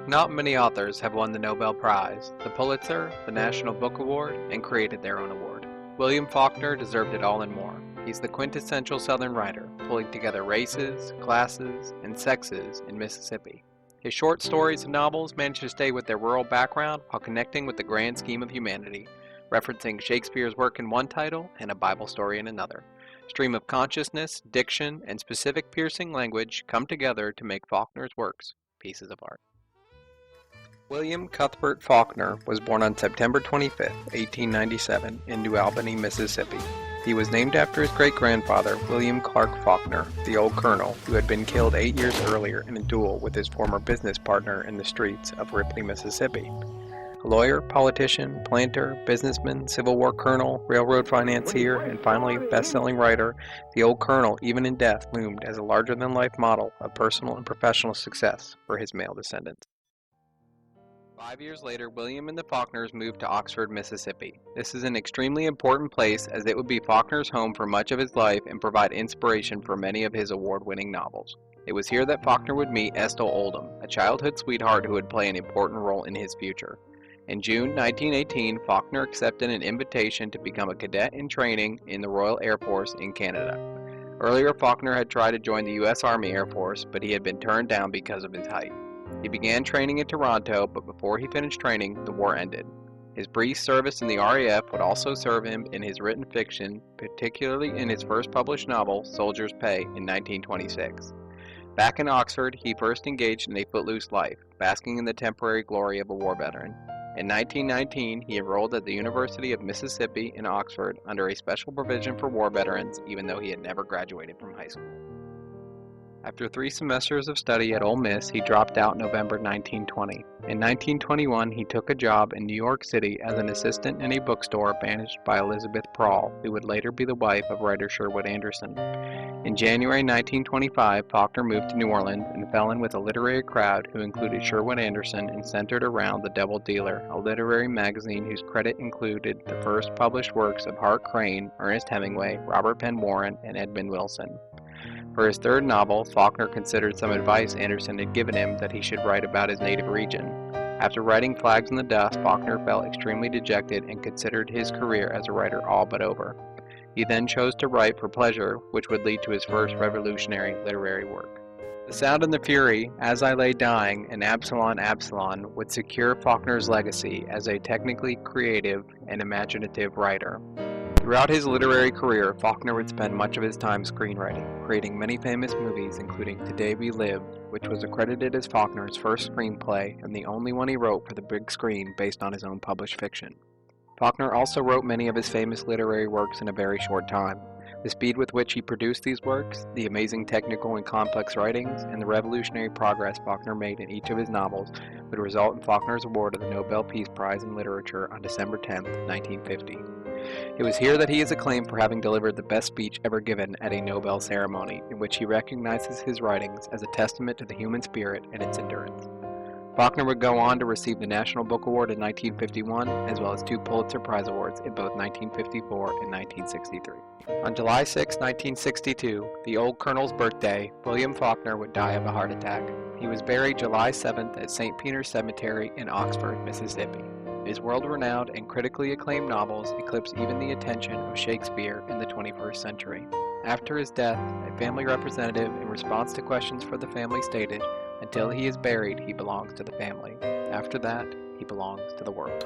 Not many authors have won the Nobel Prize, the Pulitzer, the National Book Award, and created their own award. William Faulkner deserved it all and more. He's the quintessential Southern writer, pulling together races, classes, and sexes in Mississippi. His short stories and novels manage to stay with their rural background while connecting with the grand scheme of humanity, referencing Shakespeare's work in one title and a Bible story in another. Stream of consciousness, diction, and specific piercing language come together to make Faulkner's works pieces of art. William Cuthbert Faulkner was born on September 25, 1897, in New Albany, Mississippi. He was named after his great-grandfather, William Clark Faulkner, the old colonel, who had been killed 8 years earlier in a duel with his former business partner in the streets of Ripley, Mississippi. A lawyer, politician, planter, businessman, Civil War colonel, railroad financier, and finally best-selling writer, the old colonel, even in death, loomed as a larger-than-life model of personal and professional success for his male descendants. 5 years later, William and the Faulkners moved to Oxford, Mississippi. This is an extremely important place as it would be Faulkner's home for much of his life and provide inspiration for many of his award-winning novels. It was here that Faulkner would meet Ethel Oldham, a childhood sweetheart who would play an important role in his future. In June 1918, Faulkner accepted an invitation to become a cadet in training in the Royal Air Force in Canada. Earlier, Faulkner had tried to join the U.S. Army Air Force, but he had been turned down because of his height. He began training in Toronto, but before he finished training, the war ended. His brief service in the RAF would also serve him in his written fiction, particularly in his first published novel, Soldier's Pay, in 1926. Back in Oxford, he first engaged in a footloose life, basking in the temporary glory of a war veteran. In 1919, he enrolled at the University of Mississippi in Oxford under a special provision for war veterans, even though he had never graduated from high school. After 3 semesters of study at Ole Miss, he dropped out in November 1920. In 1921, he took a job in New York City as an assistant in a bookstore managed by Elizabeth Prawl, who would later be the wife of writer Sherwood Anderson. In January 1925, Faulkner moved to New Orleans and fell in with a literary crowd who included Sherwood Anderson and centered around The Devil Dealer, a literary magazine whose credit included the first published works of Hart Crane, Ernest Hemingway, Robert Penn Warren, and Edmund Wilson. For his third novel, Faulkner considered some advice Anderson had given him that he should write about his native region. After writing Flags in the Dust, Faulkner felt extremely dejected and considered his career as a writer all but over. He then chose to write for pleasure, which would lead to his first revolutionary literary work. The Sound and the Fury, As I Lay Dying, and Absalom, Absalom would secure Faulkner's legacy as a technically creative and imaginative writer. Throughout his literary career, Faulkner would spend much of his time screenwriting, creating many famous movies including Today We Live, which was accredited as Faulkner's first screenplay and the only one he wrote for the big screen based on his own published fiction. Faulkner also wrote many of his famous literary works in a very short time. The speed with which he produced these works, the amazing technical and complex writings, and the revolutionary progress Faulkner made in each of his novels would result in Faulkner's award of the Nobel Peace Prize in Literature on December 10, 1950. It was here that he is acclaimed for having delivered the best speech ever given at a Nobel ceremony, in which he recognizes his writings as a testament to the human spirit and its endurance. Faulkner would go on to receive the National Book Award in 1951, as well as 2 Pulitzer Prize Awards in both 1954 and 1963. On July 6, 1962, the old colonel's birthday, William Faulkner would die of a heart attack. He was buried July 7th at St. Peter's Cemetery in Oxford, Mississippi. His world-renowned and critically acclaimed novels eclipse even the attention of Shakespeare in the 21st century. After his death, a family representative, in response to questions for the family, stated, "Until he is buried, he belongs to the family. After that, he belongs to the world."